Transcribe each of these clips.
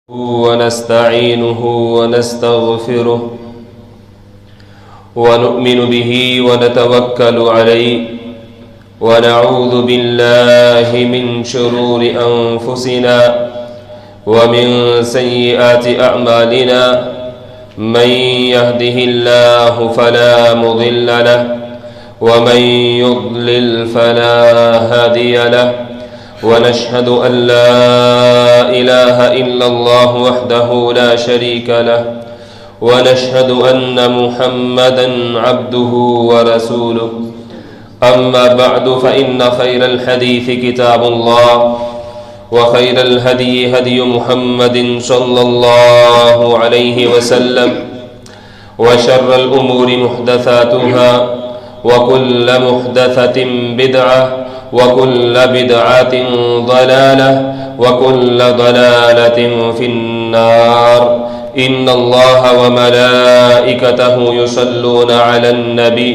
ونستعينه ونستغفره ونؤمن به ونتوكل عليه ونعوذ بالله من شرور أنفسنا ومن سيئات أعمالنا من يهده الله فلا مضل له ومن يضلل فلا هادي له ونشهد أن لا إله إلا الله وحده لا شريك له ونشهد أن محمدا عبده ورسوله أما بعد فإن خير الحديث كتاب الله وخير الهدي هدي محمد صلى الله عليه وسلم وشر الأمور محدثاتها وكل محدثة بدعة وكل بدعة ضلالة وكل ضلالة في النار إن الله وملائكته يصلون على النبي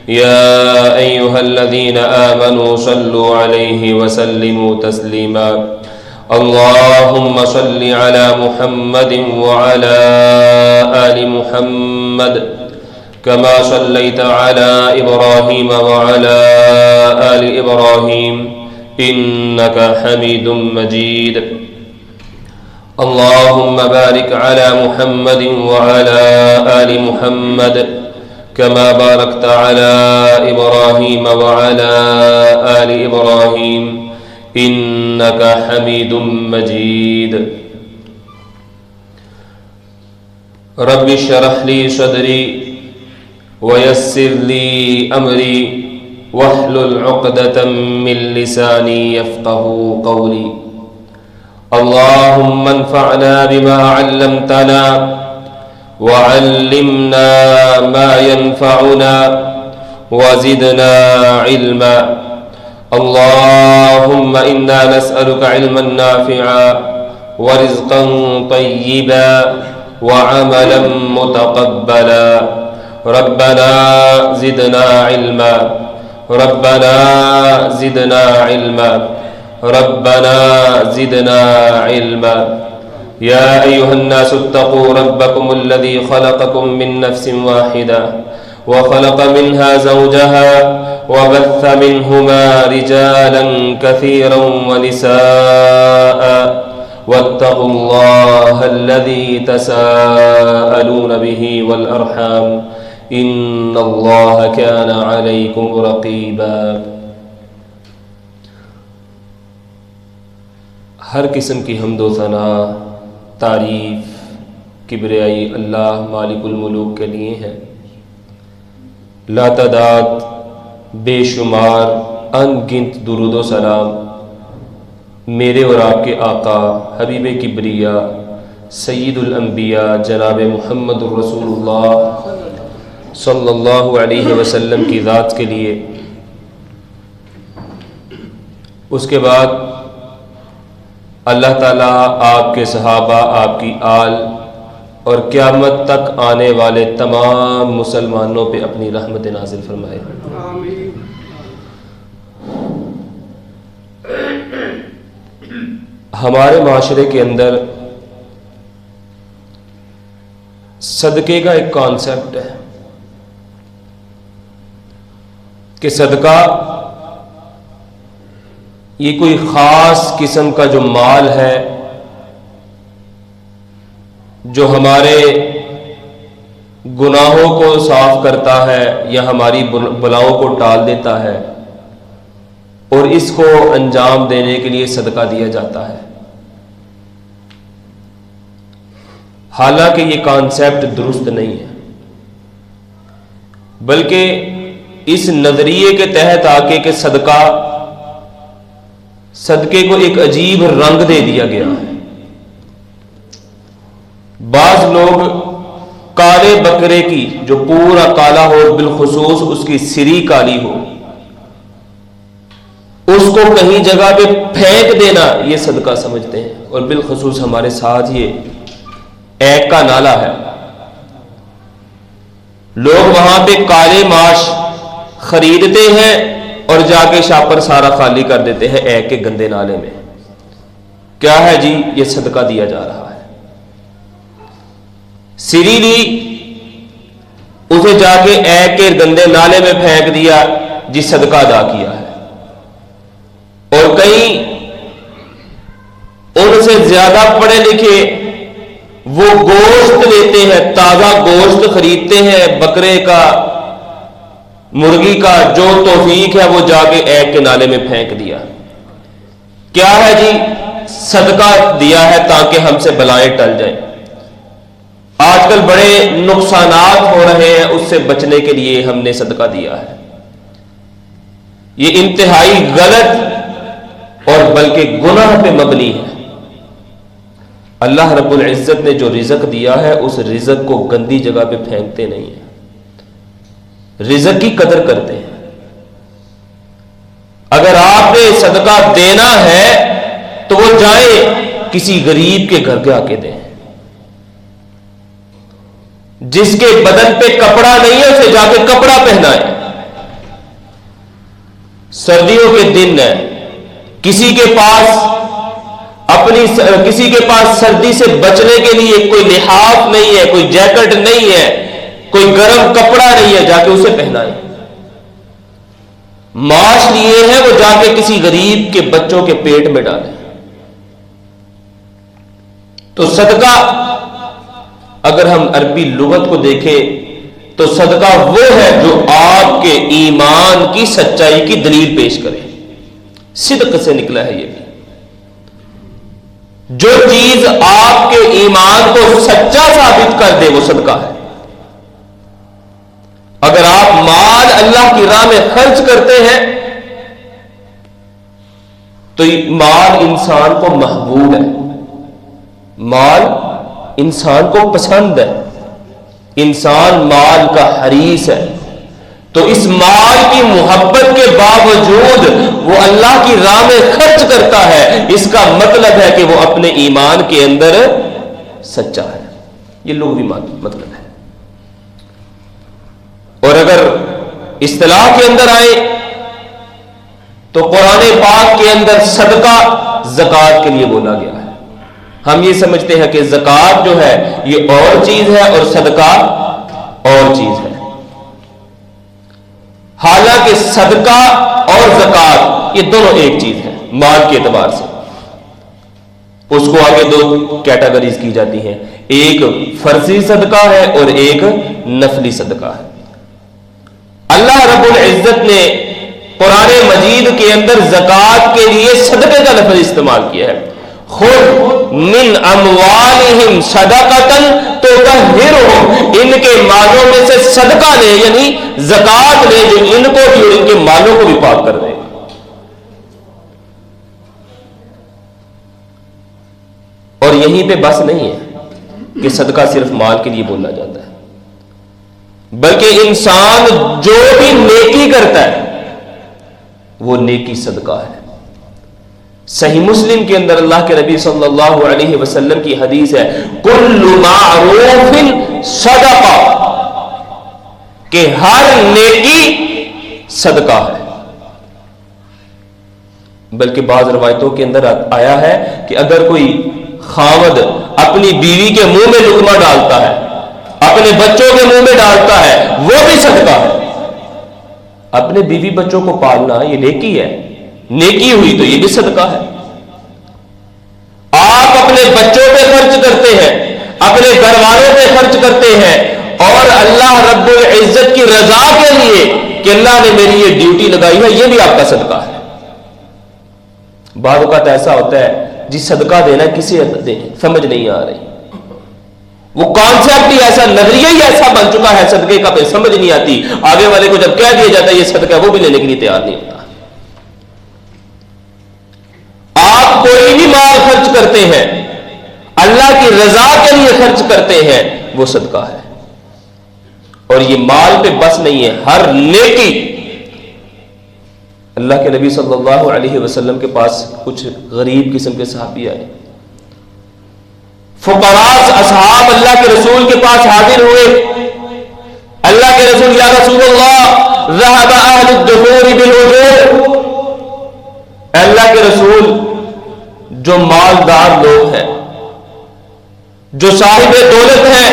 يا أيها الذين آمنوا صلوا عليه وسلموا تسليما اللهم صل على محمد وعلى آل محمد كما صليت على إبراهيم وعلى آل إبراهيم إنك حميد مجيد اللهم بارك على محمد وعلى آل محمد كما باركت على إبراهيم وعلى آل إبراهيم إنك حميد مجيد رب اشرح لي صدري ويسر لي أمري واحلل عقدة من لساني يفقه قولي اللهم انفعنا بما علمتنا وعلمنا ما ينفعنا وزدنا علما اللهم إنا نسألك علما نافعا ورزقا طيبا وعملا متقبلا ربنا زدنا علما ربنا زدنا علما ربنا زدنا علما يا أيها الناس اتقوا ربكم الذي خلقكم من نفس واحدة وخلق منها زوجها وبث منهما رجالا كثيرا ونساء واتقوا الله الذي تساءلون به والأرحام إن الله كان عليكم رقيبا ہر قسم کی حمد و ثنا تعریف کبریائی اللہ مالک الملوک کے لیے ہے لا تعداد بے شمار ان گنت درود و سلام میرے اور آپ کے آقا حبیب کبریا سید الانبیاء جناب محمد الرسول اللہ صلی اللہ علیہ وسلم کی ذات کے لیے، اس کے بعد اللہ تعالیٰ آپ کے صحابہ، آپ کی آل اور قیامت تک آنے والے تمام مسلمانوں پہ اپنی رحمت نازل فرمائے۔ ہمارے معاشرے کے اندر صدقے کا ایک کانسیپٹ ہے کہ صدقہ یہ کوئی خاص قسم کا جو مال ہے جو ہمارے گناہوں کو صاف کرتا ہے یا ہماری بلاؤں کو ٹال دیتا ہے اور اس کو انجام دینے کے لیے صدقہ دیا جاتا ہے۔ حالانکہ یہ کانسیپٹ درست نہیں ہے، بلکہ اس نظریے کے تحت آ کے صدقے کو ایک عجیب رنگ دے دیا گیا ہے۔ بعض لوگ کالے بکرے کی جو پورا کالا ہو، بالخصوص اس کی سری کالی ہو، اس کو کہیں جگہ پہ پھینک دینا یہ صدقہ سمجھتے ہیں، اور بالخصوص ہمارے ساتھ یہ ایک کا نالا ہے، لوگ وہاں پہ کالے ماش خریدتے ہیں اور جا کے شاپر سارا خالی کر دیتے ہیں ایک کے گندے نالے میں۔ کیا ہے جی؟ یہ صدقہ دیا جا رہا ہے۔ سری لی، اسے جا کے ایک کے گندے نالے میں پھینک دیا، جس صدقہ ادا کیا ہے. اور کئی ان سے زیادہ پڑھے لکھے وہ گوشت لیتے ہیں، تازہ گوشت خریدتے ہیں، بکرے کا، مرغی کا، جو توفیق ہے وہ جا کے ایک کے نالے میں پھینک دیا. کیا ہے جی؟ صدقہ دیا ہے تاکہ ہم سے بلائیں ٹل جائیں. آج کل بڑے نقصانات ہو رہے ہیں، اس سے بچنے کے لیے ہم نے صدقہ دیا ہے. یہ انتہائی غلط اور بلکہ گناہ پہ مبنی ہے. اللہ رب العزت نے جو رزق دیا ہے اس رزق کو گندی جگہ پہ پھینکتے نہیں ہیں، رزق کی قدر کرتے ہیں. اگر آپ نے صدقہ دینا ہے تو وہ جائیں کسی غریب کے گھر جا کے دیں. جس کے بدن پہ کپڑا نہیں ہے اسے جا کے کپڑا پہنائیں. سردیوں کے دن ہے، کسی کے پاس سردی سے بچنے کے لیے کوئی لحاف نہیں ہے، کوئی جیکٹ نہیں ہے، کوئی گرم کپڑا نہیں ہے، جا کے اسے پہنائیں. معاش لیے ہیں وہ جا کے کسی غریب کے بچوں کے پیٹ میں ڈالیں. تو صدقہ اگر ہم عربی لغت کو دیکھیں تو صدقہ وہ ہے جو آپ کے ایمان کی سچائی کی دلیل پیش کرے. صدق سے نکلا ہے یہ بھی. جو چیز آپ کے ایمان کو سچا ثابت کر دے وہ صدقہ ہے. اگر آپ مال اللہ کی راہ میں خرچ کرتے ہیں تو مال انسان کو محبوب ہے، مال انسان کو پسند ہے، انسان مال کا حریص ہے. تو اس مال کی محبت کے باوجود وہ اللہ کی راہ میں خرچ کرتا ہے، اس کا مطلب ہے کہ وہ اپنے ایمان کے اندر سچا ہے. یہ لغوی مطلب ہے. اور اگر اصطلاح کے اندر آئے تو قرآن پاک کے اندر صدقہ زکوٰۃ کے لیے بولا گیا ہے. ہم یہ سمجھتے ہیں کہ زکوٰۃ جو ہے یہ اور چیز ہے اور صدقہ اور چیز ہے. حالانکہ صدقہ اور زکوٰۃ یہ دونوں ایک چیز ہے مال کے اعتبار سے. اس کو آگے دو کیٹیگریز کی جاتی ہیں، ایک فرضی صدقہ ہے اور ایک نفلی صدقہ ہے. اللہ رب العزت نے قرآن مجید کے اندر زکوٰۃ کے لیے صدقے کا لفظ استعمال کیا ہے. خذ من اموالہم صدقۃ تطہرہم، ان کے مالوں میں سے صدقہ لے، یعنی زکوٰۃ لے جو ان کو بھی اور ان کے مالوں کو بھی پاک کر دے. اور یہیں پہ بس نہیں ہے کہ صدقہ صرف مال کے لیے بولا جاتا ہے، بلکہ انسان جو بھی نیکی کرتا ہے وہ نیکی صدقہ ہے. صحیح مسلم کے اندر اللہ کے نبی صلی اللہ علیہ وسلم کی حدیث ہے، کل معروف صدقہ، کہ ہر نیکی صدقہ ہے. بلکہ بعض روایتوں کے اندر آیا ہے کہ اگر کوئی خاوند اپنی بیوی کے منہ میں لقمہ ڈالتا ہے، اپنے بچوں کے منہ میں ڈالتا ہے، وہ بھی صدقہ ہے. اپنے بیوی بچوں کو پالنا یہ نیکی ہے، نیکی ہوئی تو یہ بھی صدقہ ہے. آپ اپنے بچوں پہ خرچ کرتے ہیں، اپنے گھر والوں پہ خرچ کرتے ہیں، اور اللہ رب العزت کی رضا کے لیے کہ اللہ نے میری یہ ڈیوٹی لگائی ہے، یہ بھی آپ کا صدقہ ہے. بعض اوقات ایسا ہوتا ہے جی صدقہ دینا کسی دیں سمجھ نہیں آ رہی، وہ کانسیپٹ ہی ایسا، نظریہ ہی ایسا بن چکا ہے صدقے کا، پہ سمجھ نہیں آتی. آگے والے کو جب کہہ دیا جاتا ہے یہ صدقہ ہے، وہ بھی لینے کے لیے تیار نہیں ہوتا. آپ کوئی بھی مال خرچ کرتے ہیں اللہ کی رضا کے لیے خرچ کرتے ہیں وہ صدقہ ہے. اور یہ مال پہ بس نہیں ہے، ہر نیکی. اللہ کے نبی صلی اللہ علیہ وسلم کے پاس کچھ غریب قسم کے صحابی آئے، فقراء اصحاب اللہ کے رسول کے پاس حاضر ہوئے. اللہ کے رسول، یا رسول اللہ ذهب اهل الدثور بالاجور، اللہ کے رسول جو مالدار لوگ ہیں، جو صاحب دولت ہیں،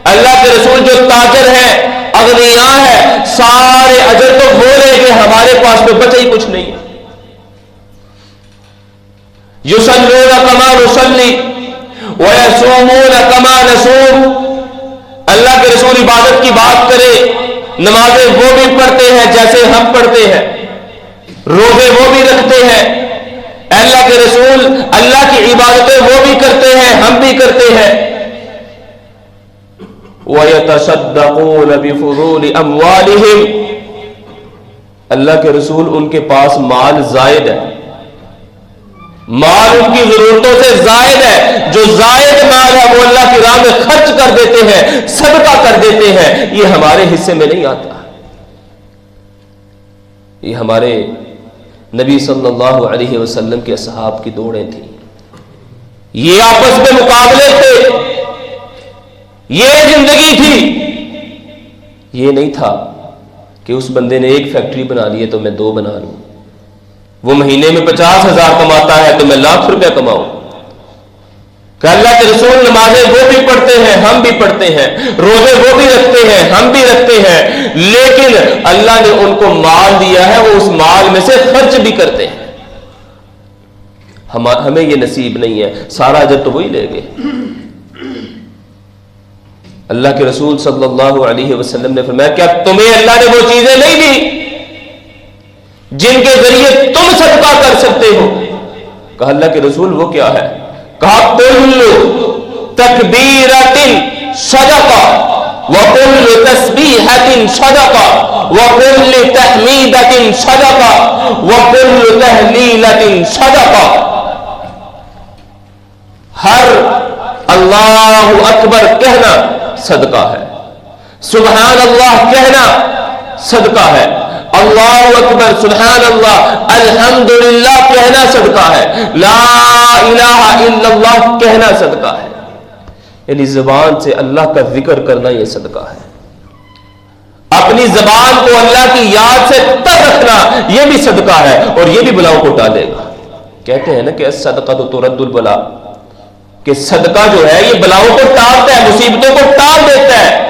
اللہ کے رسول جو تاجر ہے، اغنیاء ہے، سارے اجر تو وہ لے گے، ہمارے پاس تو بچا ہی کچھ نہیں ہے۔ یصلون کما نصلی ویصومون کما نصوم، اللہ کے رسول عبادت کی بات کرے، نمازیں وہ بھی پڑھتے ہیں جیسے ہم پڑھتے ہیں، روزے وہ بھی رکھتے ہیں، اللہ کے رسول اللہ کی عبادتیں وہ بھی کرتے ہیں، ہم بھی کرتے ہیں۔ وَيَتَصَدَّقُونَ بِفُضُولِ أَمْوَالِهِمْ، اللہ کے رسول ان کے پاس مال زائد ہے، مال ان کی ضرورتوں سے زائد ہے، جو زائد مال ہے وہ اللہ کی راہ میں خرچ کر دیتے ہیں، صدقہ کر دیتے ہیں۔ یہ ہمارے حصے میں نہیں آتا، یہ ہمارے نبی صلی اللہ علیہ وسلم کے اصحاب کی دوڑیں تھیں، یہ آپس میں مقابلے تھے، یہ زندگی تھی۔ یہ نہیں تھا کہ اس بندے نے ایک فیکٹری بنا لی ہے تو میں 2 بنا لوں، وہ مہینے میں 50,000 کماتا ہے تو میں لاکھ روپیہ کماؤں۔ کہ اللہ کے رسول نمازیں وہ بھی پڑھتے ہیں، ہم بھی پڑھتے ہیں، روزے وہ بھی رکھتے ہیں، ہم بھی رکھتے ہیں، لیکن اللہ نے ان کو مال دیا ہے، وہ اس مال میں سے خرچ بھی کرتے ہیں۔ ہمیں یہ نصیب نہیں ہے، سارا اجر تو وہی لے گئے۔ اللہ کے رسول صلی اللہ علیہ وسلم نے فرمایا، کیا تمہیں اللہ نے وہ چیزیں نہیں دی جن کے ذریعے تم صدقہ کر سکتے ہو؟ کہا اللہ کے رسول وہ کیا ہے؟ کہا کل تکبیرۃ صدقہ وکل تسبیحۃ صدقہ وکل تحمیدۃ صدقہ وکل تہلیلۃ صدقہ، ہر اللہ اکبر کہنا صدقہ ہے، سبحان اللہ کہنا صدقہ ہے، اللہ اکبر سبحان اللہ الحمدللہ کہنا صدقہ ہے، لا الہ الا اللہ کہنا صدقہ ہے۔ یعنی زبان سے اللہ کا ذکر کرنا یہ صدقہ ہے، اپنی زبان کو اللہ کی یاد سے تر رکھنا یہ بھی صدقہ ہے، اور یہ بھی بلاؤں کو ٹالے گا۔ کہتے ہیں نا کہ الصدقہ تو ترد البلا، کہ صدقہ جو ہے یہ بلاؤں کو ٹالتا ہے، مصیبتوں کو ٹال دیتا ہے۔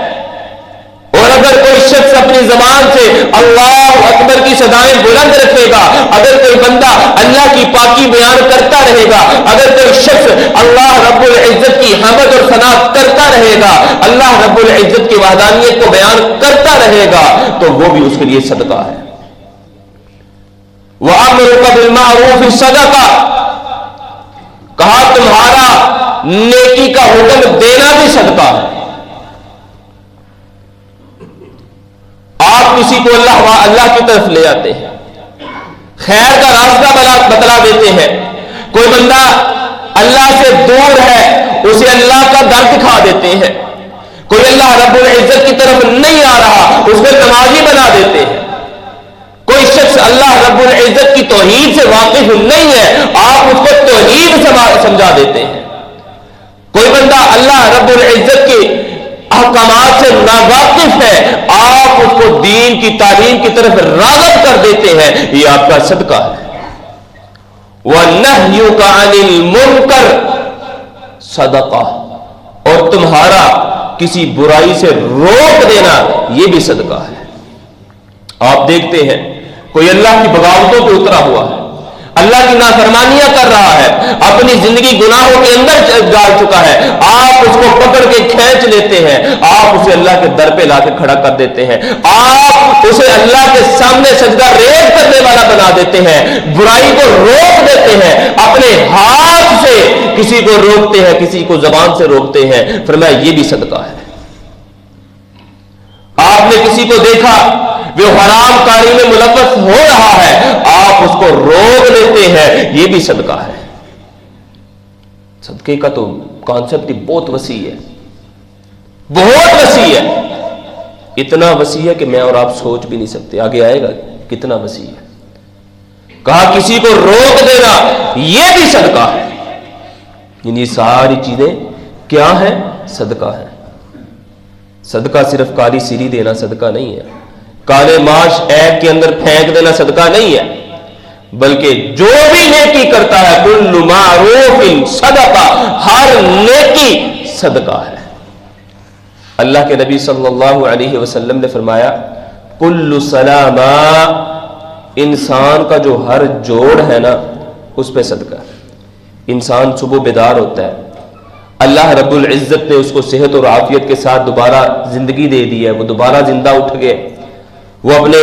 اور اگر کوئی شخص اپنی زبان سے اللہ اکبر کی صدائیں بلند رکھے گا، اگر کوئی بندہ اللہ کی پاکی بیان کرتا رہے گا، اگر کوئی شخص اللہ رب العزت کی حمد اور ثنا کرتا رہے گا، اللہ رب العزت کی وحدانیت کو بیان کرتا رہے گا، تو وہ بھی اس کے لیے صدقہ ہے۔ وَأَمْرُكَ بِالْمَعْرُوفِ صَدَقَةٌ، کہا تمہارا نیکی کا حکم دینا بھی صدقہ ہے۔ آپ کسی کو اللہ کی طرف لے آتے ہیں، خیر کا راستہ بتلا دیتے ہیں، کوئی بندہ اللہ سے دور ہے اسے اللہ کا در دکھا دیتے ہیں، کوئی اللہ رب العزت کی طرف نہیں آ رہا اس کو نمازی بنا دیتے ہیں، کوئی شخص اللہ رب العزت کی توحید سے واقف نہیں ہے آپ اس کو توحید سمجھا دیتے ہیں، کوئی بندہ اللہ رب العزت کے احکامات سے ناواقف ہے آپ اس کو دین کی تعلیم کی طرف راغب کر دیتے ہیں، یہ آپ کا صدقہ ہے۔ وَنَهْيُكَ عَنِ الْمُنْكَرِ صدقہ، اور تمہارا کسی برائی سے روک دینا یہ بھی صدقہ ہے۔ آپ دیکھتے ہیں کوئی اللہ کی بغاوتوں پہ اترا ہوا ہے، اللہ کی نافرمانیاں کر رہا ہے، اپنی زندگی گناہوں کے اندر ڈال چکا ہے، آپ اس کو پکڑ کے کھینچ لیتے ہیں، آپ اسے اللہ کے در پہ لا کے کھڑا کر دیتے ہیں، آپ اسے اللہ کے سامنے سجدہ ریز کرنے والا بنا دیتے ہیں، برائی کو روک دیتے ہیں، اپنے ہاتھ سے کسی کو روکتے ہیں، کسی کو زبان سے روکتے ہیں، فرمایا یہ بھی صدقہ ہے۔ آپ نے کسی کو دیکھا وہ حرام کاری میں ملوث ہو رہا ہے، آپ اس کو روک لیتے ہیں، یہ بھی صدقہ ہے۔ صدقے کا تو کانسیپٹ بہت وسیع ہے، بہت وسیع ہے، اتنا وسیع ہے کہ میں اور آپ سوچ بھی نہیں سکتے، آگے آئے گا کتنا وسیع ہے۔ کہا کسی کو روک دینا یہ بھی صدقہ ہے۔ یہ ساری چیزیں کیا ہیں؟ صدقہ ہے۔ صدقہ صرف کالی سیری دینا صدقہ نہیں ہے، کالے ماش عیب کے اندر پھینک دینا صدقہ نہیں ہے، بلکہ جو بھی نیکی کرتا ہے کل معروف صدقہ، ہر نیکی صدقہ ہے۔ اللہ کے نبی صلی اللہ علیہ وسلم نے فرمایا کل سلاما، انسان کا جو ہر جوڑ ہے نا اس پہ صدقہ ہے۔ انسان صبح بیدار ہوتا ہے، اللہ رب العزت نے اس کو صحت اور عافیت کے ساتھ دوبارہ زندگی دے دی ہے، وہ دوبارہ زندہ اٹھ گئے، وہ اپنے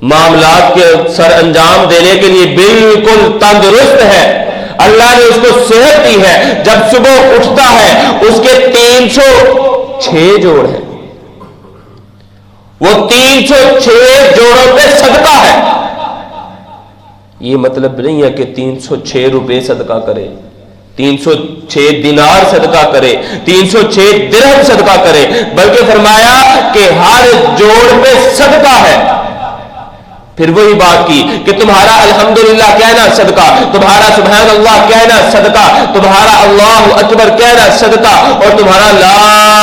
معاملات کے سر انجام دینے کے لیے بالکل تندرست ہے، اللہ نے اس کو صحت دی ہے۔ جب صبح اٹھتا ہے اس کے 306 جوڑ ہیں، وہ 306 جوڑوں پہ صدقہ ہے۔ یہ مطلب نہیں ہے کہ 306 روپے صدقہ کرے، 306 دینار صدقہ کرے، 306 درہم صدقہ کرے، بلکہ فرمایا کہ ہر جوڑ پہ صدقہ ہے۔ پھر وہی بات کی کہ تمہارا الحمدللہ کہنا صدقہ، تمہارا سبحان اللہ کہنا صدقہ، تمہارا اللہ اکبر کہنا صدقہ، اور تمہارا لا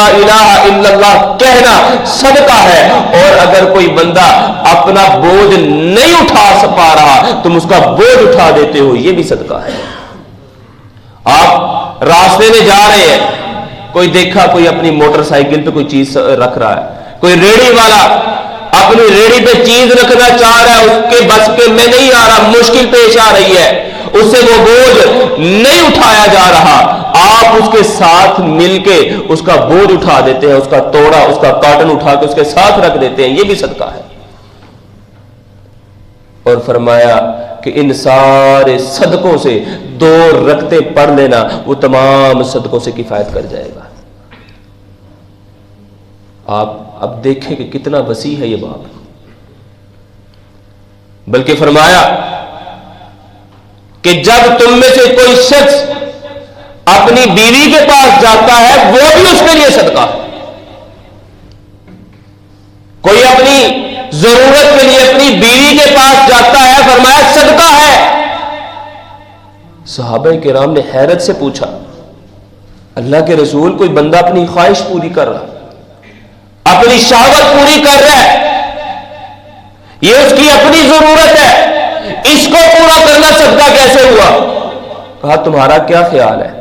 الہ الا اللہ کہنا صدقہ ہے۔ اور اگر کوئی بندہ اپنا بوجھ نہیں اٹھا پا رہا تم اس کا بوجھ اٹھا دیتے ہو، یہ بھی صدقہ ہے۔ آپ راستے میں جا رہے ہیں، کوئی دیکھا کوئی اپنی موٹر سائیکل پہ کوئی چیز رکھ رہا ہے، کوئی ریڑھی والا اپنی ریڑھی پہ چیز رکھنا چاہ رہا ہے، اس کے بس کے میں نہیں آ رہا، مشکل پیش آ رہی ہے، اس سے وہ بوجھ نہیں اٹھایا جا رہا، آپ اس کے ساتھ مل کے اس کا بوجھ اٹھا دیتے ہیں، اس کا توڑا، اس کا کاٹن اٹھا کے اس کے ساتھ رکھ دیتے ہیں، یہ بھی صدقہ ہے۔ اور فرمایا کہ ان سارے صدقوں سے 2 رکعتیں پڑھ لینا وہ تمام صدقوں سے کفایت کر جائے گا۔ آپ اب دیکھیں کہ کتنا وسیع ہے یہ باب۔ بلکہ فرمایا کہ جب تم میں سے کوئی شخص اپنی بیوی کے پاس جاتا ہے وہ بھی اس کے لیے صدقہ ہے۔ کوئی اپنی ضرورت کے لیے اپنی بیوی کے پاس جاتا ہے، فرمایا صدقہ ہے۔ صحابہ کرام نے حیرت سے پوچھا اللہ کے رسول، کوئی بندہ اپنی خواہش پوری کر رہا، اپنی شہوت پوری کر رہا ہے، یہ اس کی اپنی ضرورت ہے، اس کو پورا کرنا صدقہ کیسے ہوا؟ کہا تمہارا کیا خیال ہے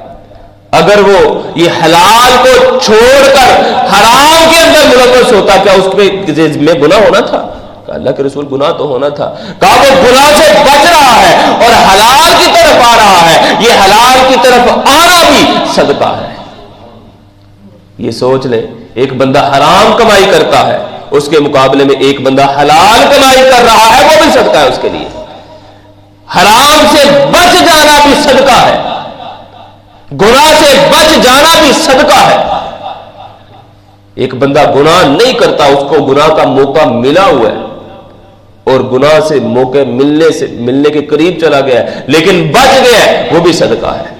اگر وہ یہ حلال کو چھوڑ کر حرام کے اندر ملوث ہوتا، کیا اس میں گناہ ہونا تھا؟ کہا اللہ کے رسول گناہ تو ہونا تھا۔ کہا وہ گناہ سے بچ رہا ہے اور حلال کی طرف آ رہا ہے، یہ حلال کی طرف آنا بھی صدقہ ہے۔ یہ سوچ لیں، ایک بندہ حرام کمائی کرتا ہے، اس کے مقابلے میں ایک بندہ حلال کمائی کر رہا ہے، وہ بھی صدقہ ہے اس کے لیے۔ حرام سے بچ جانا بھی صدقہ ہے، گناہ سے بچ جانا بھی صدقہ ہے۔ ایک بندہ گناہ نہیں کرتا، اس کو گناہ کا موقع ملا ہوا ہے اور گناہ سے موقع ملنے کے قریب چلا گیا ہے لیکن بچ گیا ہے، وہ بھی صدقہ ہے۔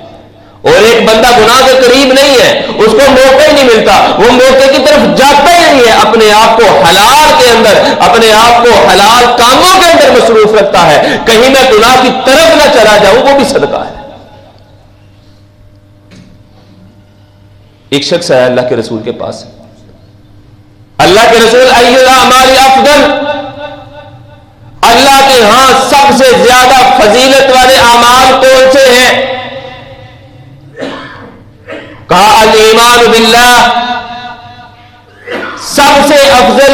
اور ایک بندہ گناہ کے قریب نہیں ہے، اس کو موقع ہی نہیں ملتا، وہ موقع کی طرف جاتا ہی نہیں ہے، اپنے آپ کو حلال کے اندر، اپنے آپ کو حلال کاموں کے اندر مصروف رکھتا ہے، کہیں میں گناہ کی طرف نہ چلا جاؤں، وہ بھی صدقہ ہے۔ ایک شخص آیا اللہ کے رسول کے پاس، اللہ کے رسول ای الاعمال افضل، اللہ کے ہاں سب سے زیادہ فضیلت والے اعمال کون سے ہیں؟ کہا الایمان باللہ، سب سے افضل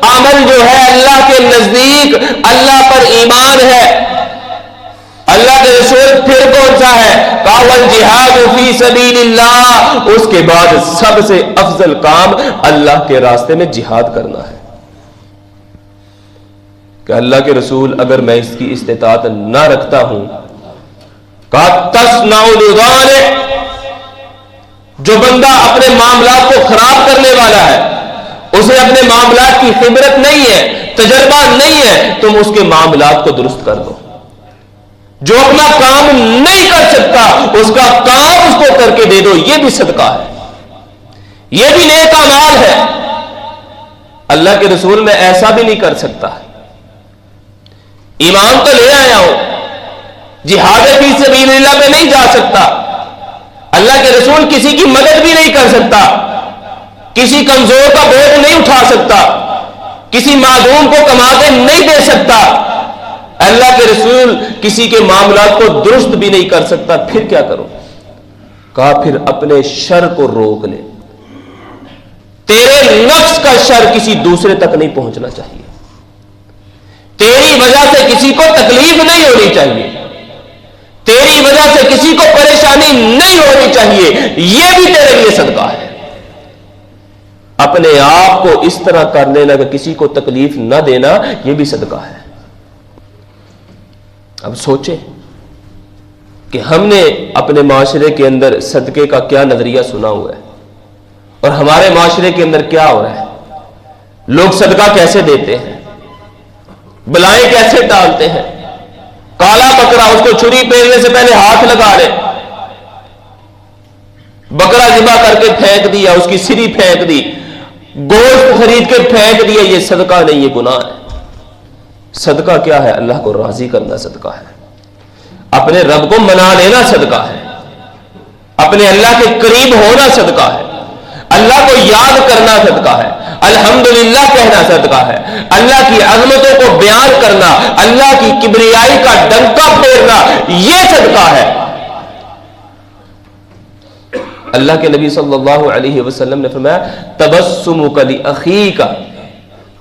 عمل جو ہے اللہ کے نزدیک اللہ پر ایمان ہے۔ اللہ کے رسول پھر کون سا ہے؟ کہا والجہاد فی سبیل اللہ، اس کے بعد سب سے افضل کام اللہ کے راستے میں جہاد کرنا ہے۔ کہ اللہ کے رسول اگر میں اس کی استطاعت نہ رکھتا ہوں، کہا تصنع لذالک، جو بندہ اپنے معاملات کو خراب کرنے والا ہے، اسے اپنے معاملات کی خبرت نہیں ہے، تجربہ نہیں ہے، تم اس کے معاملات کو درست کر دو۔ جو اپنا کام نہیں کر سکتا اس کا کام اس کو کر کے دے دو، یہ بھی صدقہ ہے، یہ بھی نیک اعمال ہے۔ اللہ کے رسول میں ایسا بھی نہیں کر سکتا، ایمان تو لے آیا ہوں، جہاد فی سبیل اللہ پہ نہیں جا سکتا، اللہ کے رسول کسی کی مدد بھی نہیں کر سکتا، کسی کمزور کا بوجھ نہیں اٹھا سکتا، کسی معدوم کو کما کے نہیں دے سکتا، اللہ کے رسول کسی کے معاملات کو درست بھی نہیں کر سکتا، پھر کیا کرو؟ کہا پھر اپنے شر کو روک لے، تیرے نفس کا شر کسی دوسرے تک نہیں پہنچنا چاہیے، تیری وجہ سے کسی کو تکلیف نہیں ہونی چاہیے، تیری وجہ سے کسی کو پریشانی نہیں ہونی چاہیے، یہ بھی تیرے لیے صدقہ ہے۔ اپنے آپ کو اس طرح کر لینا کہ کسی کو تکلیف نہ دینا، یہ بھی صدقہ ہے۔ اب سوچیں کہ ہم نے اپنے معاشرے کے اندر صدقے کا کیا نظریہ سنا ہوا ہے، اور ہمارے معاشرے کے اندر کیا ہو رہا ہے، لوگ صدقہ کیسے دیتے ہیں، بلائیں کیسے ٹالتے ہیں، کالا بکرا اس کو چھری پھیرنے سے پہلے ہاتھ لگا لے، بکرا ذبح کر کے پھینک دیا، اس کی سری پھینک دی، گوشت خرید کے پھینک دیا، یہ صدقہ نہیں، یہ گناہ ہے۔ صدقہ کیا ہے؟ اللہ کو راضی کرنا صدقہ ہے، اپنے رب کو منا لینا صدقہ ہے، اپنے اللہ کے قریب ہونا صدقہ ہے، اللہ کو یاد کرنا صدقہ ہے، الحمدللہ کہنا صدقہ ہے، اللہ کی عظمتوں کو بیان کرنا، اللہ کی کبریائی کا ڈنکا پھیرنا، یہ صدقہ ہے۔ اللہ کے نبی صلی اللہ علیہ وسلم نے فرمایا تبسمک لأخیک،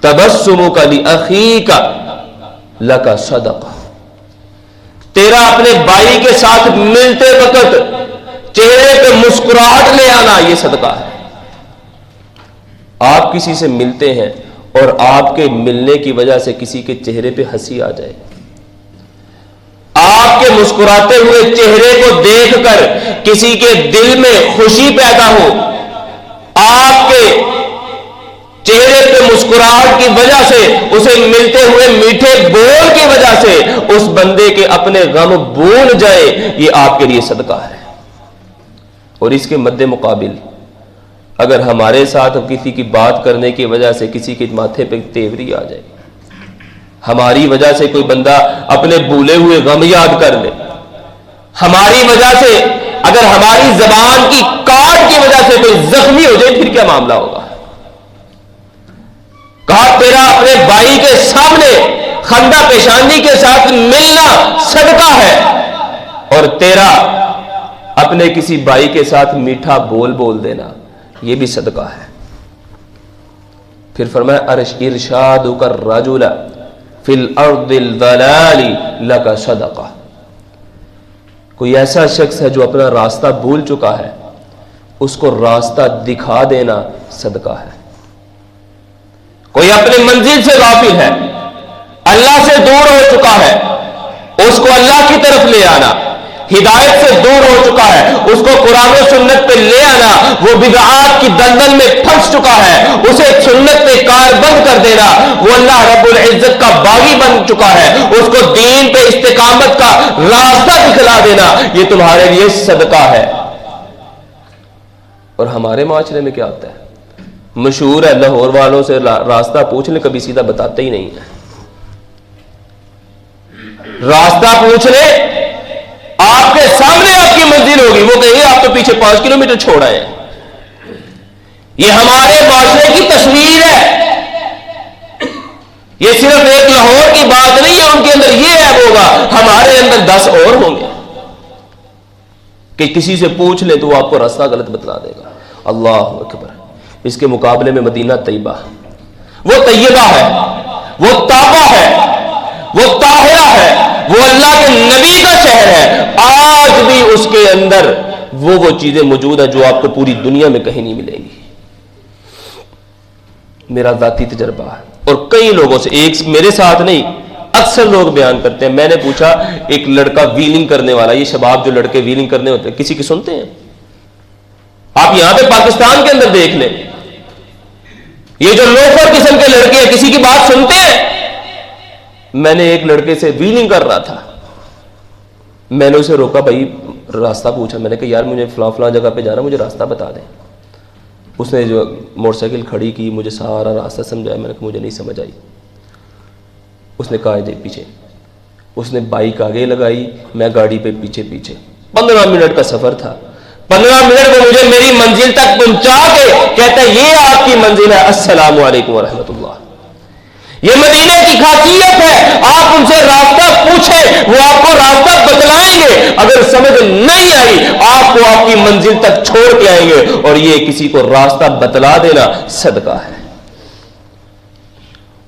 تبسمک لأخیک لک صدقہ، تیرا اپنے بھائی کے ساتھ ملتے وقت چہرے پہ مسکراہٹ لے آنا، یہ صدقہ ہے۔ آپ کسی سے ملتے ہیں اور آپ کے ملنے کی وجہ سے کسی کے چہرے پہ ہنسی آ جائے، آپ کے مسکراتے ہوئے چہرے کو دیکھ کر کسی کے دل میں خوشی پیدا ہو، آپ کے چہرے پہ مسکراہٹ کی وجہ سے، اسے ملتے ہوئے میٹھے بول کی وجہ سے اس بندے کے اپنے غم بھول جائے، یہ آپ کے لیے صدقہ ہے۔ اور اس کے مد مقابل اگر ہمارے ساتھ کسی کی بات کرنے کی وجہ سے کسی کے ماتھے پہ تیوری آ جائے، ہماری وجہ سے کوئی بندہ اپنے بھولے ہوئے غم یاد کر لے، ہماری وجہ سے اگر ہماری زبان کی کاٹ کی وجہ سے کوئی زخمی ہو جائے، پھر کیا معاملہ ہوگا؟ کہا تیرا اپنے بھائی کے سامنے خندہ پیشانی کے ساتھ ملنا صدقہ ہے، اور تیرا اپنے کسی بھائی کے ساتھ میٹھا بول بول دینا، یہ بھی صدقہ ہے۔ پھر فرمایا ارشادک الرجل فی الارض الضلال لک صدقہ، کوئی ایسا شخص ہے جو اپنا راستہ بھول چکا ہے، اس کو راستہ دکھا دینا صدقہ ہے۔ کوئی اپنی منزل سے غافل ہے، اللہ سے دور ہو چکا ہے، اس کو اللہ کی طرف لے آنا، ہدایت سے دور ہو چکا ہے، اس کو قرآن و سنت پہ لے آنا، وہ بدعات کی دلدل میں پھنس چکا ہے، اسے سنت پہ کار بند کر دینا، وہ اللہ رب العزت کا باغی بن چکا ہے، اس کو دین پہ استقامت کا راستہ دکھلا دینا، یہ تمہارے لیے صدقہ ہے۔ اور ہمارے معاشرے میں کیا ہوتا ہے؟ مشہور ہے، لاہور والوں سے راستہ پوچھ لیں، کبھی سیدھا بتاتے ہی نہیں ہے۔ راستہ پوچھ لیں، آپ کے سامنے آپ کی منزل ہوگی، وہ کہیں گے آپ تو پیچھے 5 کلومیٹر چھوڑ آئے ہیں۔ یہ ہمارے معاشرے کی تصویر ہے، یہ صرف ایک لاہور کی بات نہیں ہے، ان کے اندر یہ عیب ہوگا، ہمارے اندر 10 اور ہوں گے کہ کسی سے پوچھ لیں تو وہ آپ کو راستہ غلط بتلا دے گا۔ اللہ اکبر۔ اس کے مقابلے میں مدینہ طیبہ، وہ طیبہ ہے، وہ تابہ ہے، وہ طاہرہ ہے، وہ اللہ کے نبی کا شہر ہے، آج بھی اس کے اندر وہ چیزیں موجود ہیں جو آپ کو پوری دنیا میں کہیں نہیں ملیں گی۔ میرا ذاتی تجربہ ہے، اور کئی لوگوں سے، ایک میرے ساتھ نہیں، اکثر لوگ بیان کرتے ہیں۔ میں نے پوچھا ایک لڑکا ویلنگ کرنے والا، یہ شباب جو لڑکے ویلنگ کرنے ہوتے ہیں، کسی کی سنتے ہیں؟ آپ یہاں پہ پاکستان کے اندر دیکھ لیں، یہ جو لوفر قسم کے لڑکے ہیں، کسی کی بات سنتے ہیں؟ میں نے ایک لڑکے سے ویلنگ کر رہا تھا، میں نے اسے روکا، بھائی راستہ پوچھا، میں نے کہا یار مجھے فلاں فلاں جگہ پہ جانا، مجھے راستہ بتا دیں۔ اس نے جو موٹر سائیکل کھڑی کی، مجھے سارا راستہ سمجھایا، میں نے کہا مجھے نہیں سمجھ آئی۔ اس نے کہا جی پیچھے، اس نے بائک آگے لگائی، میں گاڑی پہ پیچھے پیچھے، 15 منٹ کا سفر تھا، 15 منٹ میں مجھے میری منزل تک پہنچا کے کہتا ہے یہ آپ کی منزل ہے، السلام علیکم ورحمۃ اللہ۔ یہ مدینے کی خاصیت ہے، آپ ان سے راستہ پوچھیں، وہ آپ کو راستہ بتلائیں گے، اگر سمجھ نہیں آئی آپ کو آپ کی منزل تک چھوڑ کے آئیں گے، اور یہ کسی کو راستہ بتلا دینا صدقہ ہے۔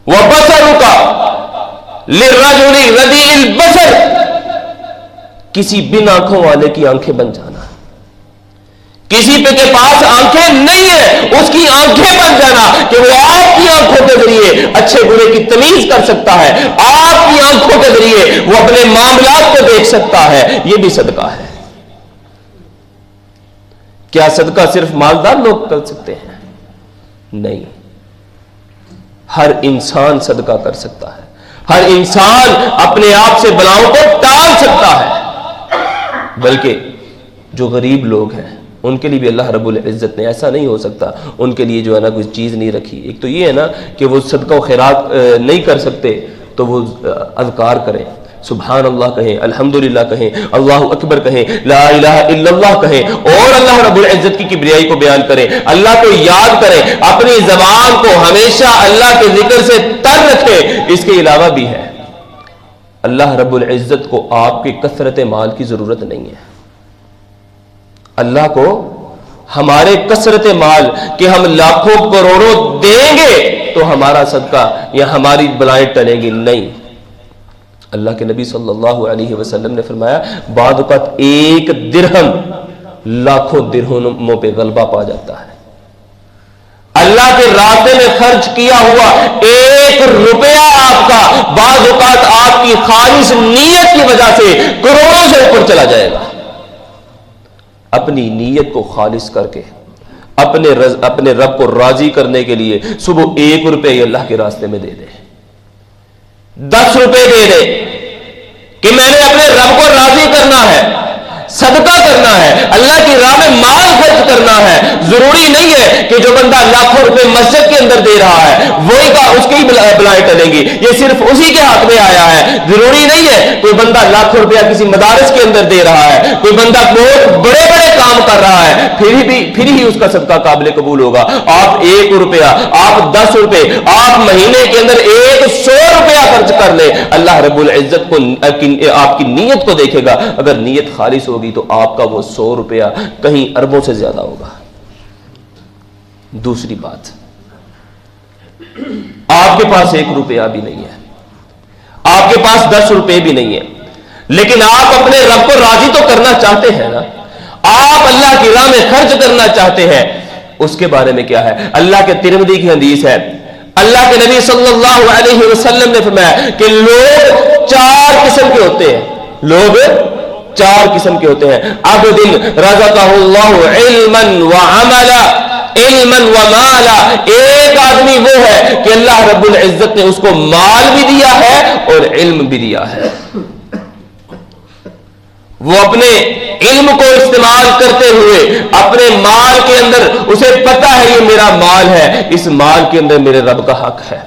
وَبَصَرُكَ لِلرَّجُلِ رَدِيءِ الْبَصَرِ، کسی بن آنکھوں والے کی آنکھیں بن جانا، کسی پہ کے پاس آنکھیں نہیں ہے اس کی آنکھیں بن جانا، کہ وہ آپ کی آنکھوں کے ذریعے اچھے برے کی تمیز کر سکتا ہے، آپ کی آنکھوں کے ذریعے وہ اپنے معاملات کو دیکھ سکتا ہے، یہ بھی صدقہ ہے۔ کیا صدقہ صرف مالدار لوگ کر سکتے ہیں؟ نہیں، ہر انسان صدقہ کر سکتا ہے، ہر انسان اپنے آپ سے بلاؤں کو ٹال سکتا ہے، بلکہ جو غریب لوگ ہیں ان کے لیے بھی اللہ رب العزت نے، ایسا نہیں ہو سکتا ان کے لیے جو ہے نا کوئی چیز نہیں رکھی۔ ایک تو یہ ہے نا کہ وہ صدقہ و خیرات نہیں کر سکتے تو وہ اذکار کریں، سبحان اللہ کہیں، الحمدللہ کہیں، اللہ اکبر کہیں، لا الہ الا اللہ کہیں، اور اللہ رب العزت کی کبریائی کو بیان کریں، اللہ کو یاد کریں، اپنی زبان کو ہمیشہ اللہ کے ذکر سے تر رکھیں۔ اس کے علاوہ بھی ہے، اللہ رب العزت کو آپ کی کثرت مال کی ضرورت نہیں ہے، اللہ کو ہمارے کثرت مال کہ ہم لاکھوں کروڑوں دیں گے تو ہمارا صدقہ یا ہماری بلائیں ٹلیں گی، نہیں۔ اللہ کے نبی صلی اللہ علیہ وسلم نے فرمایا بعض اوقات ایک درہم لاکھوں درہموں پہ غلبہ پا جاتا ہے۔ اللہ کے راستے میں خرچ کیا ہوا ایک روپیہ آپ کا بعض اوقات آپ کی خالص نیت کی وجہ سے کروڑوں سے اوپر چلا جائے گا۔ اپنی نیت کو خالص کر کے اپنے رب کو راضی کرنے کے لیے صبح 1 روپے اللہ کے راستے میں دے دے، 10 روپے دے دے کہ میں نے اپنے رب کو راضی کرنا ہے، صدقہ کرنا ہے، اللہ کی راہ میں مال خرچ کرنا ہے۔ ضروری نہیں ہے کہ جو بندہ لاکھوں روپے مسجد کے اندر دے رہا ہے وہی کا اس کی بلائیں ٹلیں گی، یہ صرف اسی کے ہاتھ میں آیا ہے۔ ضروری نہیں ہے کوئی بندہ لاکھوں روپیہ کسی مدارس کے اندر دے رہا ہے، کوئی بندہ بہت بڑے بڑے کام کر رہا ہے، پھر ہی اس کا صدقہ قابل قبول ہوگا۔ آپ 1 روپیہ، آپ 10 روپے، آپ مہینے کے اندر 100 روپیہ خرچ کر لیں، اللہ رب العزت کو آپ کی نیت کو دیکھے گا۔ اگر نیت خالص ہوگی تو آپ کا وہ 100 روپیہ کہیں اربوں سے زیادہ ہوگا۔ دوسری بات، آپ کے پاس 1 روپیہ بھی نہیں ہے، آپ کے پاس 10 روپے بھی نہیں ہے، لیکن آپ اپنے رب کو راضی تو کرنا چاہتے ہیں نا، آپ اللہ کی راہ میں خرچ کرنا چاہتے ہیں۔ اس کے بارے میں کیا ہے؟ اللہ کے ترمذی کی حدیث ہے، اللہ کے نبی صلی اللہ علیہ وسلم نے فرمایا کہ لوگ 4 قسم کے ہوتے ہیں، لوگ 4 قسم کے ہوتے ہیں۔ عبد رزقہ اللہ علما وعملا، علما ومالا، ایک آدمی وہ ہے کہ اللہ رب العزت نے اس کو مال بھی دیا ہے اور علم بھی دیا ہے، وہ اپنے علم کو استعمال کرتے ہوئے اپنے مال کے اندر اسے پتا ہے یہ میرا مال ہے، اس مال کے اندر میرے رب کا حق ہے،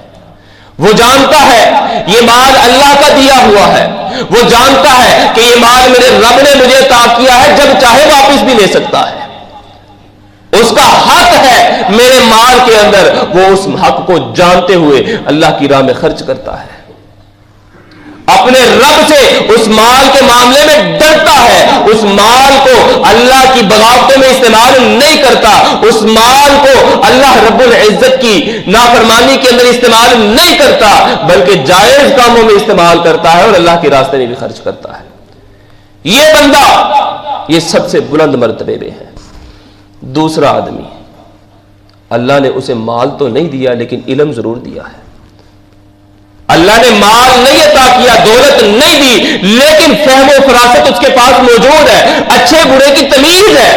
وہ جانتا ہے یہ مال اللہ کا دیا ہوا ہے، وہ جانتا ہے کہ یہ مال میرے رب نے مجھے عطا کیا ہے، جب چاہے واپس بھی لے سکتا ہے، اس کا حق ہے میرے مال کے اندر، وہ اس حق کو جانتے ہوئے اللہ کی راہ میں خرچ کرتا ہے، اپنے رب سے اس مال کے معاملے میں ڈرتا ہے، اس مال کو اللہ کی بغاوتوں میں استعمال نہیں کرتا، اس مال کو اللہ رب العزت کی نافرمانی کے اندر استعمال نہیں کرتا، بلکہ جائز کاموں میں استعمال کرتا ہے اور اللہ کے راستے میں بھی خرچ کرتا ہے۔ یہ بندہ یہ سب سے بلند مرتبے میں ہے۔ دوسرا آدمی، اللہ نے اسے مال تو نہیں دیا لیکن علم ضرور دیا ہے، اللہ نے مال نہیں عطا کیا، دولت نہیں دی، لیکن فہم و فراست اس کے پاس موجود ہے، اچھے برے کی تمیز ہے۔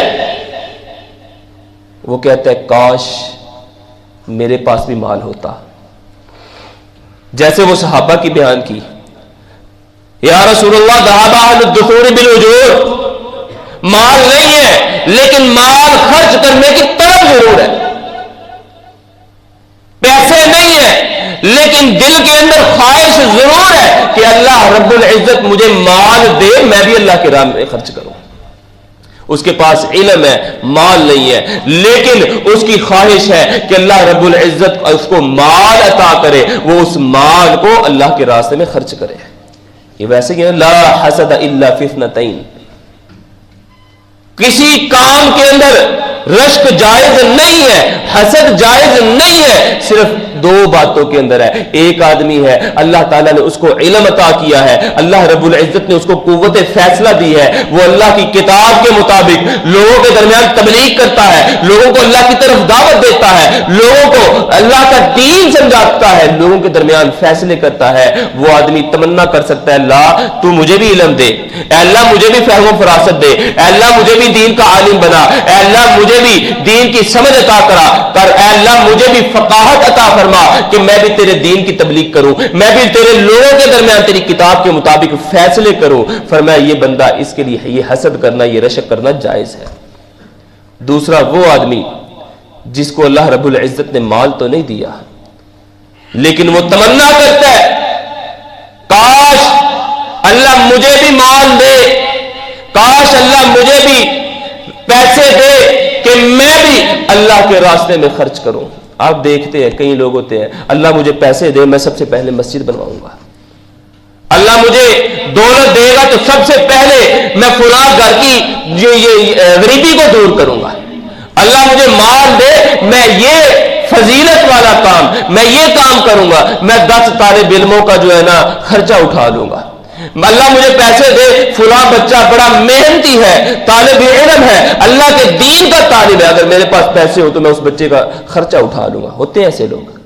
وہ کہتا ہے کاش میرے پاس بھی مال ہوتا، جیسے وہ صحابہ کی بیان کی، یا رسول اللہ ذهب اهل الدثور بالاجور، مال نہیں ہے لیکن مال خرچ کرنے کی طلب ضرور ہے، پیسے نہیں ہے لیکن دل کے اندر خواہش ضرور ہے کہ اللہ رب العزت مجھے مال دے، میں بھی اللہ کے راہ میں خرچ کروں۔ اس کے پاس علم ہے، مال نہیں ہے، لیکن اس کی خواہش ہے کہ اللہ رب العزت اس کو مال عطا کرے، وہ اس مال کو اللہ کے راستے میں خرچ کرے۔ یہ ویسے کہ لا حسد الا فی اثنتین، کسی کام کے اندر رشک جائز نہیں ہے، حسد جائز نہیں ہے، صرف دو باتوں کے اندر ہے۔ ایک آدمی ہے اللہ تعالیٰ نے اس کو علم عطا کیا ہے، اللہ رب العزت نے اس کو قوت فیصلہ دی ہے، وہ اللہ کی کتاب کے مطابق لوگوں کے درمیان تبلیغ کرتا ہے، لوگوں کو اللہ کی طرف دعوت دیتا ہے، لوگوں کو اللہ کا دین سمجھاتا ہے، لوگوں کے درمیان فیصلے کرتا ہے۔ وہ آدمی تمنا کر سکتا ہے اللہ تو مجھے بھی علم دے، اے اللہ مجھے بھی فہم و فراست دے، اے اللہ مجھے بھی دین کا عالم بنا، اے اللہ مجھے بھی دین کی سمجھ عطا کر، اے اللہ مجھے بھی فقاہت عطا فرما کہ میں بھی تیرے دین کی تبلیغ کروں، میں بھی تیرے لوگوں کے درمیان تیری کتاب کے مطابق فیصلے کروں۔ فرمایا یہ بندہ، اس کے لیے یہ حسد کرنا، یہ رشک کرنا جائز ہے۔ دوسرا وہ آدمی جس کو اللہ رب العزت نے مال تو نہیں دیا، لیکن وہ تمنا کرتا ہے کاش اللہ مجھے بھی مال دے، کاش اللہ مجھے بھی پیسے دے کہ میں بھی اللہ کے راستے میں خرچ کروں۔ آپ دیکھتے ہیں کئی لوگ ہوتے ہیں اللہ مجھے پیسے دے، میں سب سے پہلے مسجد بنواؤں گا، اللہ مجھے دولت دے گا تو سب سے پہلے میں فلاں گھر کی یہ غریبی کو دور کروں گا، اللہ مجھے مال دے میں یہ فضیلت والا کام، میں یہ کام کروں گا، میں 10 طالب علموں کا جو ہے نا خرچہ اٹھا لوں گا، اللہ مجھے پیسے دے فلاں بچہ بڑا محنتی ہے، طالب علم ہے، اللہ کے دین کا طالب ہے، اگر میرے پاس پیسے ہو تو میں اس بچے کا خرچہ اٹھا لوں گا۔ ہوتے ہیں ایسے لوگ۔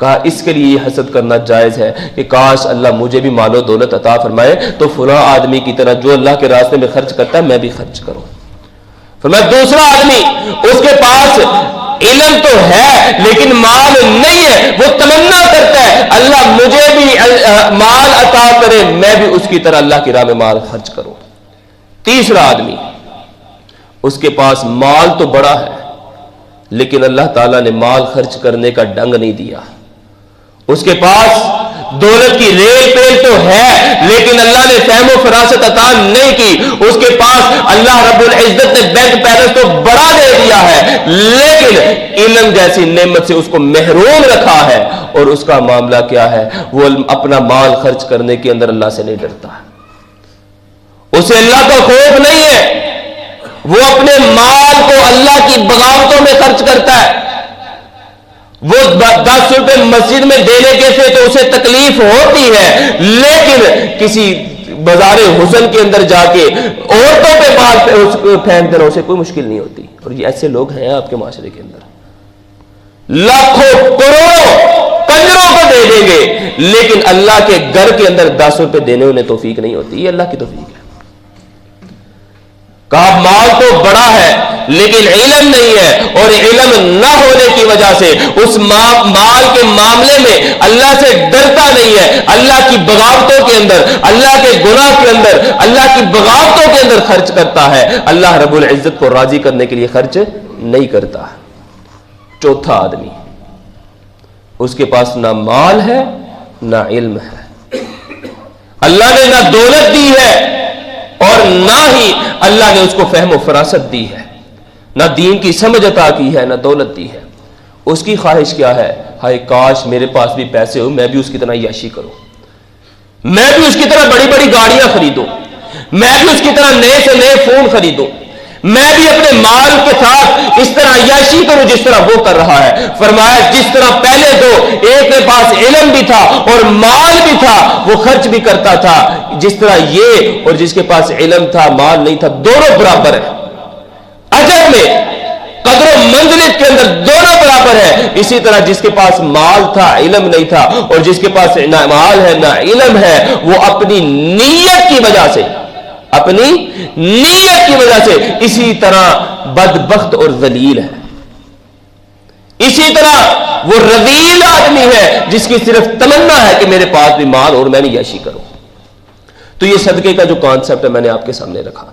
کہا اس کے لیے یہ حسد کرنا جائز ہے کہ کاش اللہ مجھے بھی مال و دولت عطا فرمائے تو فلاں آدمی کی طرح جو اللہ کے راستے میں خرچ کرتا ہے میں بھی خرچ کروں۔ فرمایا دوسرا آدمی اس کے پاس علم تو ہے لیکن مال نہیں ہے، وہ تمنا کرتا ہے اللہ مجھے بھی مال عطا کرے، میں بھی اس کی طرح اللہ کی راہ میں مال خرچ کروں۔ تیسرا آدمی اس کے پاس مال تو بڑا ہے لیکن اللہ تعالیٰ نے مال خرچ کرنے کا ڈنگ نہیں دیا، اس کے پاس دولت کی ریل پیل تو ہے لیکن اللہ نے فہم و فراست عطا نہیں کی، اس کے پاس اللہ رب العزت نے بینک بیلنس تو بڑا دے دیا ہے لیکن علم جیسی نعمت سے اس کو محروم رکھا ہے، اور اس کا معاملہ کیا ہے، وہ اپنا مال خرچ کرنے کے اندر اللہ سے نہیں ڈرتا، اسے اللہ کا خوف نہیں ہے، وہ اپنے مال کو اللہ کی بغاوتوں میں خرچ کرتا ہے۔ وہ 10 روپے مسجد میں دینے کے سے تو اسے تکلیف ہوتی ہے لیکن کسی بازار حسن کے اندر جا کے عورتوں پہ مال پھینک دینا اسے کوئی مشکل نہیں ہوتی، اور یہ ایسے لوگ ہیں آپ کے معاشرے کے اندر، لاکھوں کروڑوں کنجروں کو دے دیں گے لیکن اللہ کے گھر کے اندر 10 روپے دینے انہیں توفیق نہیں ہوتی، یہ اللہ کی توفیق ہے۔ کہا مال تو بڑا ہے لیکن علم نہیں ہے، اور علم نہ ہونے کی وجہ سے اس مال کے معاملے میں اللہ سے ڈرتا نہیں ہے، اللہ کی بغاوتوں کے اندر، اللہ کے گناہ کے اندر، اللہ کی بغاوتوں کے اندر خرچ کرتا ہے، اللہ رب العزت کو راضی کرنے کے لیے خرچ نہیں کرتا۔ چوتھا آدمی اس کے پاس نہ مال ہے نہ علم ہے، اللہ نے نہ دولت دی ہے اور نہ ہی اللہ نے اس کو فہم و فراست دی ہے، نہ دین کی سمجھ عطا کی ہے نہ دولت دی ہے۔ اس کی خواہش کیا ہے، ہائے کاش میرے پاس بھی پیسے ہو، میں بھی اس کی طرح عیاشی کروں، میں بھی اس کی طرح بڑی بڑی گاڑیاں خریدوں، میں بھی اس کی طرح نئے سے نئے فون خریدوں، میں بھی اپنے مال کے ساتھ اس طرح عیاشی کروں جس طرح وہ کر رہا ہے۔ فرمایا جس طرح پہلے دو، ایک کے پاس علم بھی تھا اور مال بھی تھا، وہ خرچ بھی کرتا تھا، جس طرح یہ اور جس کے پاس علم تھا مال نہیں تھا دونوں برابر ہیں، اجر میں قدر و منزلت کے اندر دونوں برابر ہے۔ اسی طرح جس کے پاس مال تھا علم نہیں تھا، اور جس کے پاس نہ مال ہے نہ علم ہے، وہ اپنی نیت کی وجہ سے، اپنی نیت کی وجہ سے اسی طرح بدبخت اور ذلیل ہے۔ اسی طرح وہ رذیل آدمی ہے جس کی صرف تمنا ہے کہ میرے پاس بھی مال اور میں بھی عیاشی کروں۔ تو یہ صدقے کا جو کانسیپٹ ہے میں نے آپ کے سامنے رکھا،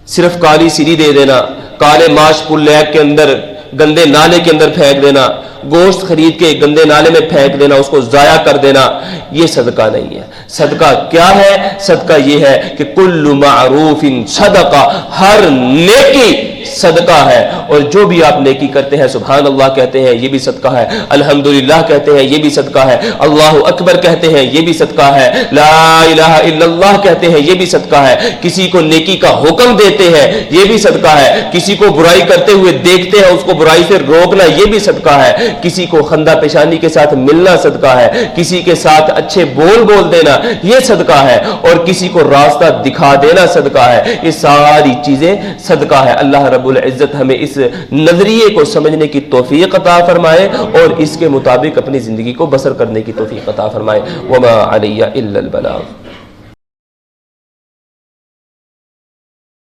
صرف کالی سیری دے دینا، کالے ماش پل لیک کے اندر گندے نالے کے اندر پھینک دینا، گوشت خرید کے گندے نالے میں پھینک دینا، اس کو ضائع کر دینا، یہ صدقہ نہیں ہے۔ صدقہ کیا ہے؟ صدقہ یہ ہے کہ کل معروف صدقہ، ہر نیکی صدقہ ہے، اور جو بھی آپ نیکی کرتے ہیں سبحان اللہ کہتے ہیں یہ بھی صدقہ ہے، الحمدللہ کہتے ہیں یہ بھی صدقہ ہے، اللہ اکبر کہتے ہیں یہ بھی صدقہ ہے، لا الہ الا اللہ کہتے ہیں یہ بھی صدقہ ہے، کسی کو نیکی کا حکم دیتے ہیں یہ بھی صدقہ ہے، کسی کو برائی کرتے ہوئے دیکھتے ہیں اس کو برائی سے روکنا یہ بھی صدقہ ہے، کسی کو خندہ پیشانی کے ساتھ ملنا صدقہ ہے، کسی کے ساتھ اچھے بول دینا یہ صدقہ ہے، اور کسی کو راستہ دکھا دینا صدقہ ہے، یہ ساری چیزیں صدقہ ہے۔ اللہ رب العزت ہمیں اس نظریے کو سمجھنے کی توفیق عطا فرمائے اور اس کے مطابق اپنی زندگی کو بسر کرنے کی توفیق عطا فرمائے۔ وما علی الا البلاغ۔